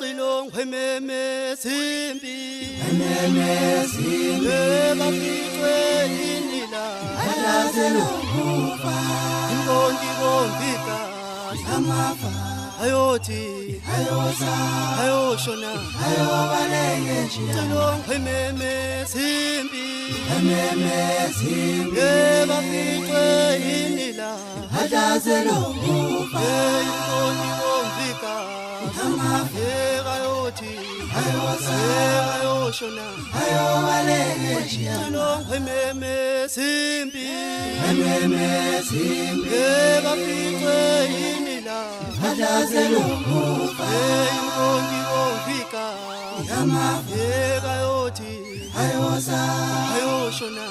Cilong hememe simbi bafiqwe inila inkonki konfika ayothi ayoshona Cilong hememe simbi bafiqwe inila inkonki konfika ayothi ayoshona Cilong hememe simbi bafiqwe inila inkonki konfika ayothi ayoshona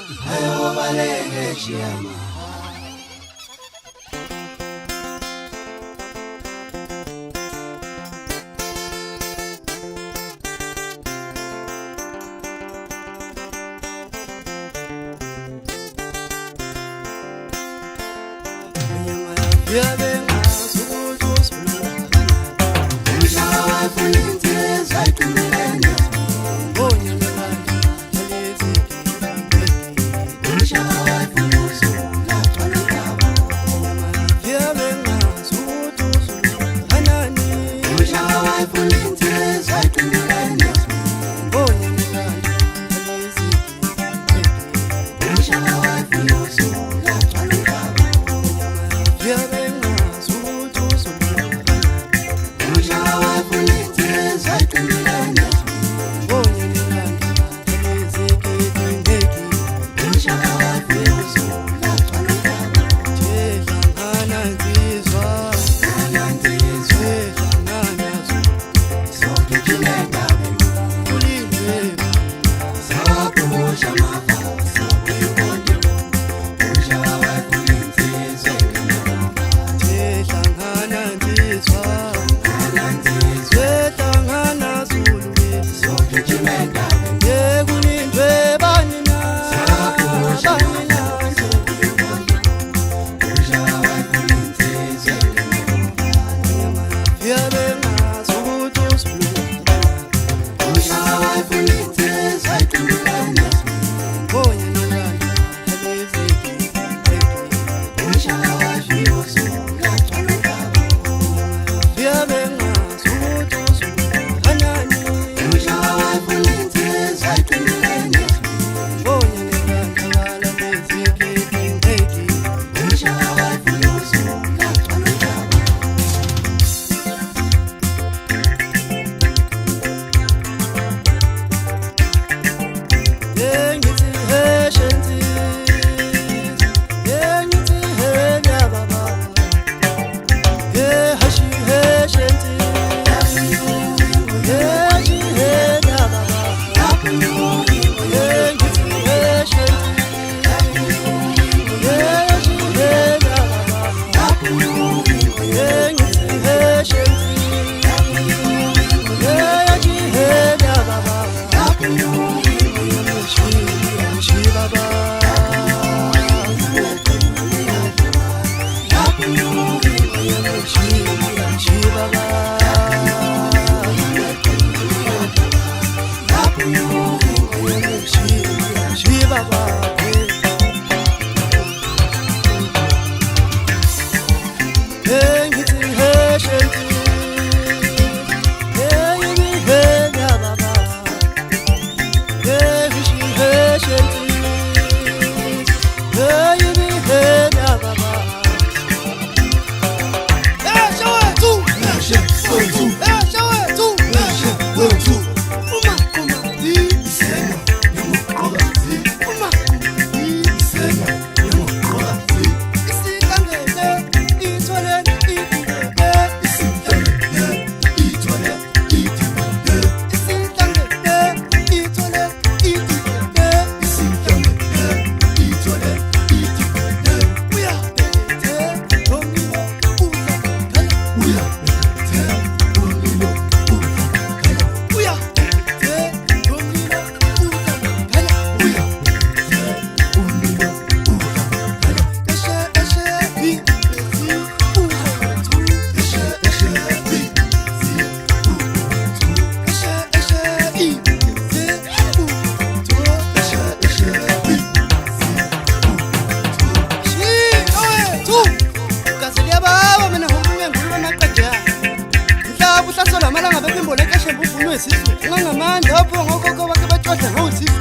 Malanga bephimbola kashe buvunwe isizwe ngangamandla apho ngokoko bake batshwadla ngawusizwe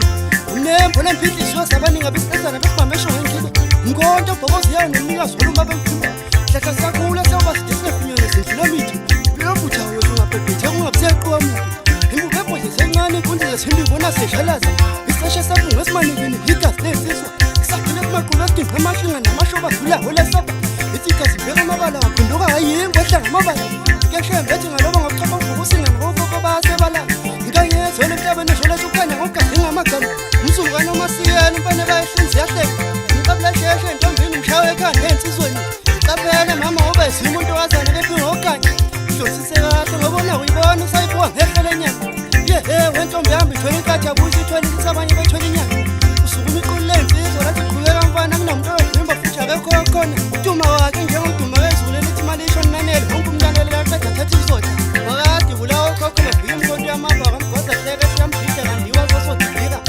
unembo lemphihlisiyo sabaningi abesizana besibamesho ngengiba nkonto bhokozi yayo nomnikazi wolumba bemfuba hlahla sakhula sewuba sidisile kunyone zindlulamithi lobuthawo yokungabhebhethe kungabuseqwa muntu imbubebhodle sencane inkundla zesintu ibona seshalaza iseshe sabungu esimaningini igazi lesizwa isagcine kumaqulu esidinga amashinga namashoba adlulaho lesaba ithi zibheka amabala waphenduka hayingo ehlanga amabala keshembethe ngaloba ngokuchopha uvukusinga ngokoko basebala ngikayezwele emhlabeni esholetha ukukhanya ngokugadinga amagama umsungane umasiyeni umfane bayihlinzi yahleka ngicabula sheshe entombini mshawe ekhanda ensizweni caphele mama ube simuntu wazana kephi ngokanye hlosise kahle ngobona uyibona usayibuka ngehle lenyama wentombi yami ithwele inkathi yabuye ithwele ukuthi abanye bethwele inyama usukuma iqulu lensizwa lathi qhubeka mfana kunomuntu ovimba futhi akekho wakhona uduma wakhe njengomduma wezulu elithi imali isho nanele wonke umntanele laqeda thatha isodla wakade bulawo khokho bebhika imkhonto yamabha kamgoza hleke siyambhida kandiwa zosodilika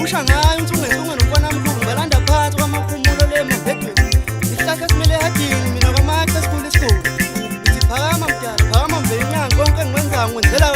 usha ngayo unsungezunge nomfana mlungu balanda phansi kwamakhumulo lemambedweni isihlahla esimele ehadini mina kwamaxa esikhulu isikole ithi phakama mdala phakama mveli nyango konke engikwenzayo ngikwenzela